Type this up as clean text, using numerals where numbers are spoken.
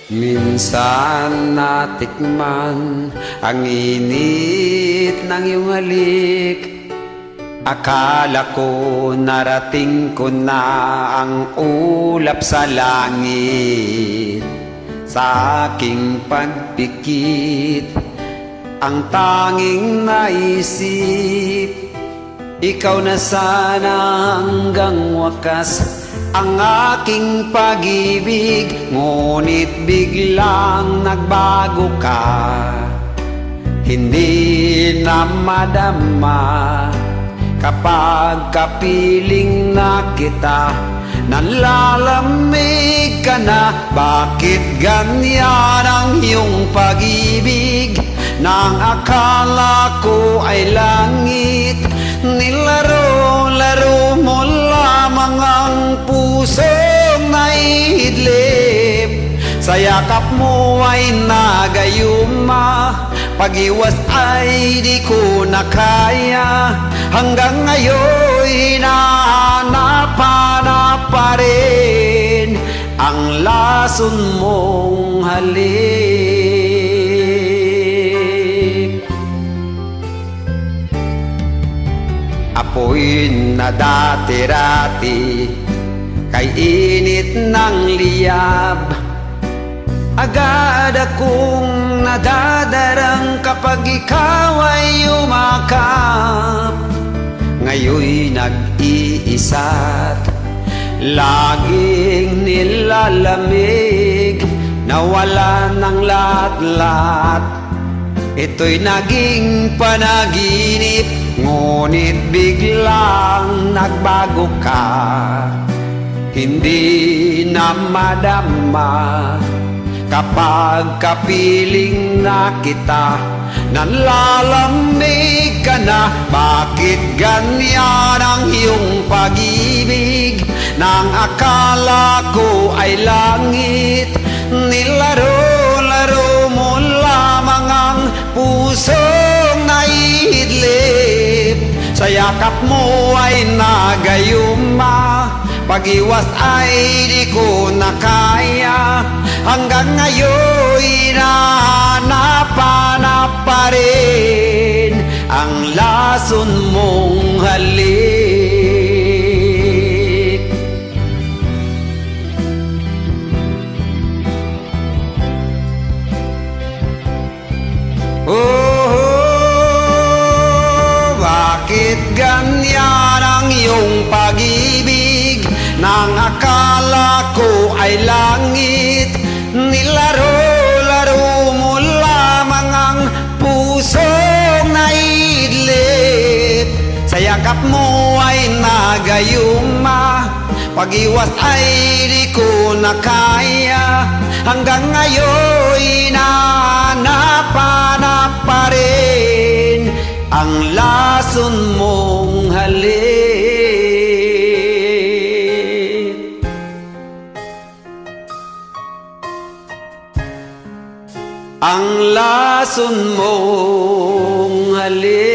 Minsan natikman ang init ng iyong halik. Akala ko narating ko na ang ulap sa langit. Sa aking pagpikit, ang tanging naisip, ikaw na sana hanggang wakas ang aking pag-ibig. Ngunit biglang nagbago ka, hindi na madama. Kapag kapiling na kita, nalalamig ka na. Bakit ganyan ang iyong pag-ibig? Nang akala ko ay langit, nilaro-laro mo lamang ang pusong naihidlip. Sa yakap mo ay nagayuma, pag-iwas ay di ko na kaya. Hanggang ngayon hinahanap pa rin ang lason mong halik. Apoy na dati-rati kay init ng liyab, agad akong nadadarang kapag ikaw ay umakap. Ngayon'y nag-iisa't laging nilalamig, nawala ng lahat-lahat. Ito'y naging panaginip, ngunit biglang nagbago ka. Hindi na madama kapag kapiling na kita, nalalamig ka na. Bakit ganyan ang iyong pag-ibig? Nang akala ko ay langit, nilaro-laro mo lamang ang pusong naihidlip. Sa yakap mo ay nagayuma, pag-iwas ay di ko na kaya. Hanggang ngayon hinahanap pa rin ang lason mong halik. Oh, bakit ganyan ang iyong pag-ibig? Nang akala ko ay langit, nilaro-laro mo lamang ang pusong naidlip. Sa yakap mo ay nagayuma, pag-iwas ay di ko na kaya. Hanggang ngayon hinahanap pa rin ang lason mong halik. Ang lason mong halik.